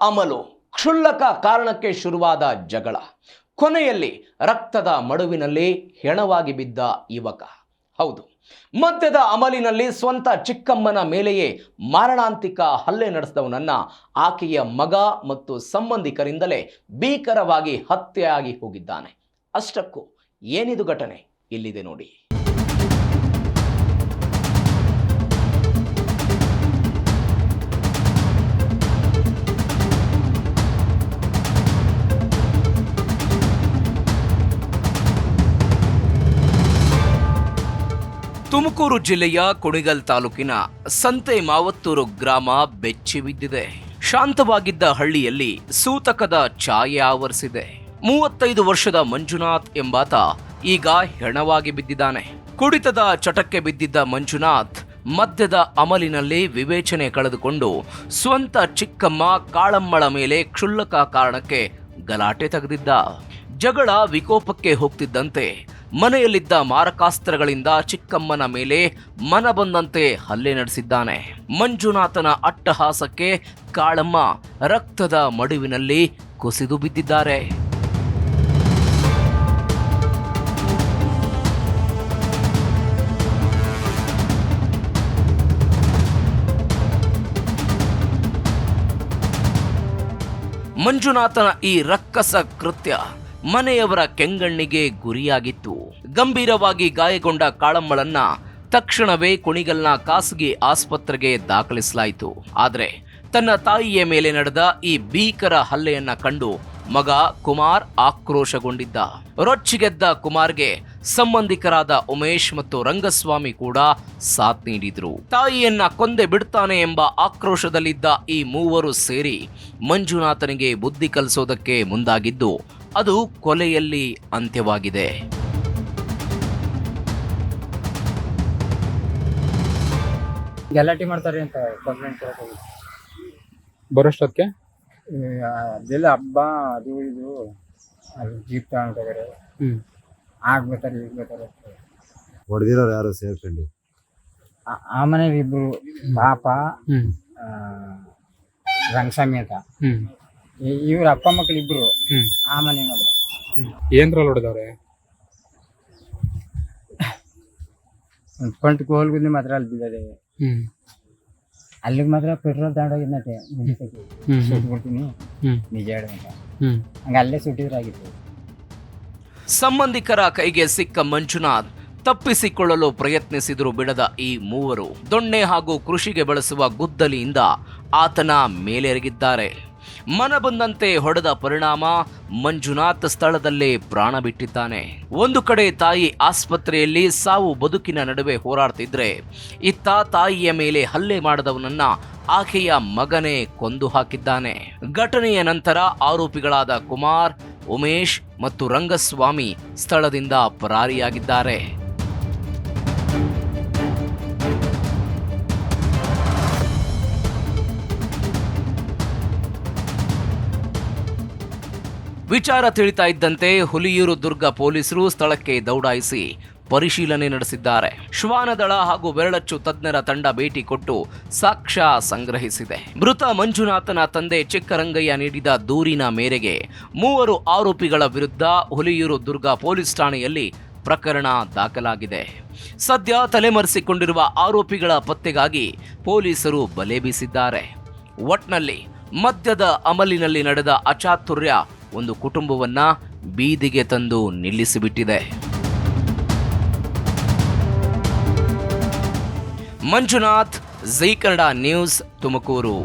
ಅಮಲು, ಕ್ಷುಲ್ಲಕ ಕಾರಣಕ್ಕೆ ಶುರುವಾದ ಜಗಳ, ಕೊನೆಯಲ್ಲಿ ರಕ್ತದ ಮಡುವಿನಲ್ಲಿ ಹೆಣವಾಗಿ ಬಿದ್ದ ಯುವಕ. ಹೌದು, ಮದ್ಯದ ಅಮಲಿನಲ್ಲಿ ಸ್ವಂತ ಚಿಕ್ಕಮ್ಮನ ಮೇಲೆಯೇ ಮಾರಣಾಂತಿಕ ಹಲ್ಲೆ ನಡೆಸಿದವನನ್ನ ಆಕೆಯ ಮಗ ಮತ್ತು ಸಂಬಂಧಿಕರಿಂದಲೇ ಭೀಕರವಾಗಿ ಹತ್ಯೆಯಾಗಿ ಹೋಗಿದ್ದಾನೆ. ಅಷ್ಟಕ್ಕೂ ಏನಿದು ಘಟನೆ, ಇಲ್ಲಿದೆ ನೋಡಿ. ತುಮಕೂರು ಜಿಲ್ಲೆಯ ಕುಣಿಗಲ್ ತಾಲೂಕಿನ ಸಂತೆ ಮಾವತ್ತೂರು ಗ್ರಾಮ ಬೆಚ್ಚಿ ಬಿದ್ದಿದೆ. ಶಾಂತವಾಗಿದ್ದ ಹಳ್ಳಿಯಲ್ಲಿ ಸೂತಕದ ಛಾಯೆ ಆವರಿಸಿದೆ. 35 ವರ್ಷದ ಮಂಜುನಾಥ್ ಎಂಬಾತ ಈಗ ಹೆಣವಾಗಿ ಬಿದ್ದಿದ್ದಾನೆ. ಕುಡಿತದ ಚಟಕ್ಕೆ ಬಿದ್ದಿದ್ದ ಮಂಜುನಾಥ್ ಮದ್ಯದ ಅಮಲಿನಲ್ಲಿ ವಿವೇಚನೆ ಕಳೆದುಕೊಂಡು ಸ್ವಂತ ಚಿಕ್ಕಮ್ಮ ಕಾಳಮ್ಮಳ ಮೇಲೆ ಕ್ಷುಲ್ಲಕ ಕಾರಣಕ್ಕೆ ಗಲಾಟೆ ತೆಗೆದಿದ್ದ. ಜಗಳ ವಿಕೋಪಕ್ಕೆ ಹೋಗ್ತಿದ್ದಂತೆ ಮನೆಯಲ್ಲಿದ್ದ ಮಾರಕಾಸ್ತ್ರಗಳಿಂದ ಚಿಕ್ಕಮ್ಮನ ಮೇಲೆ ಮನಬಂದಂತೆ ಹಲ್ಲೆ ನಡೆಸಿದ್ದಾನೆ. ಮಂಜುನಾಥನ ಅಟ್ಟಹಾಸಕ್ಕೆ ಕಾಳಮ್ಮ ರಕ್ತದ ಮಡುವಿನಲ್ಲಿ ಕುಸಿದು ಬಿದ್ದಿದ್ದಾರೆ. ಮಂಜುನಾಥನ ಈ ರಕ್ಕಸ ಕೃತ್ಯ ಮನೆಯವರ ಕೆಂಗಣ್ಣಿಗೆ ಗುರಿಯಾಗಿತ್ತು. ಗಂಭೀರವಾಗಿ ಗಾಯಗೊಂಡ ಕಾಳಮ್ಮಳನ್ನ ತಕ್ಷಣವೇ ಕುಣಿಗಲ್ನ ಖಾಸಗಿ ಆಸ್ಪತ್ರೆಗೆ ದಾಖಲಿಸಲಾಯಿತು. ಆದರೆ ತನ್ನ ತಾಯಿಯ ಮೇಲೆ ನಡೆದ ಈ ಭೀಕರ ಹಲ್ಲೆಯನ್ನ ಕಂಡು ಮಗ ಕುಮಾರ್ ಆಕ್ರೋಶಗೊಂಡಿದ್ದ. ರೊಚ್ಚಿಗೆದ್ದ ಕುಮಾರ್ಗೆ ಸಂಬಂಧಿಕರಾದ ಉಮೇಶ್ ಮತ್ತು ರಂಗಸ್ವಾಮಿ ಕೂಡ ಸಾಥ್ ನೀಡಿದ್ರು. ತಾಯಿಯನ್ನ ಕೊಂದೆ ಬಿಡ್ತಾನೆ ಎಂಬ ಆಕ್ರೋಶದಲ್ಲಿದ್ದ ಈ ಮೂವರು ಸೇರಿ ಮಂಜುನಾಥನಿಗೆ ಬುದ್ಧಿ ಕಲಿಸೋದಕ್ಕೆ ಮುಂದಾಗಿದ್ದು ಅದು ಕೊಲೆಯಲ್ಲಿ ಅಂತ್ಯವಾಗಿದೆ. ಗಲಾಟೆ ಮಾಡ್ತಾರೆ ಅಂತ ಕಂಪ್ಲೇಂಟ್ ಬರೋಷ್ಟೊತ್ತಿಗೆ ಅದೆಲ್ಲ ಹಬ್ಬ ಅದು ಇದು ಅದು ಜೀಪ್ ತಗೊಂಡ್ರೆ ಆಗ್ಬೇಕಾರೆ ಈಗ ಬೇಕಾರೆ ಹೊಡೆದಿರೋರು ಯಾರು ಸೇರ್ಕೊಂಡು ಆ ಮನೆಗೆ ಇಬ್ರು ಪಾಪ ರಂಗಸ್ವಾಮಿ ಅಂತ ಇವ್ರ ಅಪ್ಪ ಮಕ್ಕಳು ಇಬ್ರು ಆ ಮನೆ ಏನ್ರಲ್ಲಿ ಹೊಡೆದವ್ರೆ? ಪಂಟ್ ಕೋಲ್ಗುದ್ಲಿ ಮಾತ್ರ ಅಲ್ಲಿ ಬಿದ್ದದೆ. ಅಲ್ಲಿಗೆ ಮಾತ್ರ ಪೆಟ್ರೋಲ್ ತಗೊಂಡೋಗಿದ್ನಟೆ ಸುಟ್ಬಿಡ್ತೀನಿ ನಿಜ ಹೇಳುವಂತ ಹಂಗ ಅಲ್ಲೇ ಸುಟ್ಟಿದ್ರಾಗಿತ್ತು. ಸಂಬಂಧಿಕರ ಕೈಗೆ ಸಿಕ್ಕ ಮಂಜುನಾಥ್ ತಪ್ಪಿಸಿಕೊಳ್ಳಲು ಪ್ರಯತ್ನಿಸಿದರೂ ಬಿಡದ ಈ ಮೂವರು ದೊಣ್ಣೆ ಹಾಗೂ ಕೃಷಿಗೆ ಬಳಸುವ ಗುದ್ದಲಿಯಿಂದ ಆತನ ಮೇಲೆರಗಿದ್ದಾರೆ. ಮನ ಬಂದಂತೆ ಹೊಡೆದ ಪರಿಣಾಮ ಮಂಜುನಾಥ್ ಸ್ಥಳದಲ್ಲೇ ಪ್ರಾಣ ಬಿಟ್ಟಿದ್ದಾನೆ. ಒಂದು ಕಡೆ ತಾಯಿ ಆಸ್ಪತ್ರೆಯಲ್ಲಿ ಸಾವು ಬದುಕಿನ ನಡುವೆ ಹೋರಾಡ್ತಿದ್ರೆ, ಇತ್ತ ತಾಯಿಯ ಮೇಲೆ ಹಲ್ಲೆ ಮಾಡದವನನ್ನ ಆಕೆಯ ಮಗನೇ ಕೊಂದು ಹಾಕಿದ್ದಾನೆ. ಘಟನೆಯ ನಂತರ ಆರೋಪಿಗಳಾದ ಕುಮಾರ್, ಉಮೇಶ್ ಮತ್ತು ರಂಗಸ್ವಾಮಿ ಸ್ಥಳದಿಂದ ಪರಾರಿಯಾಗಿದ್ದಾರೆ. ವಿಚಾರ ತಿಳಿತಾ ಇದ್ದಂತೆ ಹುಲಿಯೂರು ದುರ್ಗ ಪೊಲೀಸರು ಸ್ಥಳಕ್ಕೆ ದೌಡಾಯಿಸಿ ಪರಿಶೀಲನೆ ನಡೆಸಿದ್ದಾರೆ. ಶ್ವಾನದಳ ಹಾಗೂ ಬೆರಳಚ್ಚು ತಜ್ಞರ ತಂಡ ಭೇಟಿ ಕೊಟ್ಟು ಸಾಕ್ಷ್ಯ ಸಂಗ್ರಹಿಸಿದೆ. ಮೃತ ಮಂಜುನಾಥನ ತಂದೆ ಚಿಕ್ಕರಂಗಯ್ಯ ನೀಡಿದ ದೂರಿನ ಮೇರೆಗೆ ಮೂವರು ಆರೋಪಿಗಳ ವಿರುದ್ಧ ಹುಲಿಯೂರು ದುರ್ಗ ಪೊಲೀಸ್ ಠಾಣೆಯಲ್ಲಿ ಪ್ರಕರಣ ದಾಖಲಾಗಿದೆ. ಸದ್ಯ ತಲೆಮರೆಸಿಕೊಂಡಿರುವ ಆರೋಪಿಗಳ ಪತ್ತೆಗಾಗಿ ಪೊಲೀಸರು ಬಲೆ ಬೀಸಿದ್ದಾರೆ. ಒಟ್ನಲ್ಲಿ ಮದ್ಯದ ಅಮಲಿನಲ್ಲಿ ನಡೆದ ಅಚಾತುರ್ಯ ಒಂದು ಕುಟುಂಬವನ್ನ ಬೀದಿಗೆ ತಂದು ನಿಲ್ಲಿಸಿಬಿಟ್ಟಿದೆ. ಮಂಜುನಾಥ್, ಜೀ ಕನ್ನಡ ನ್ಯೂಸ್, ತುಮಕೂರು.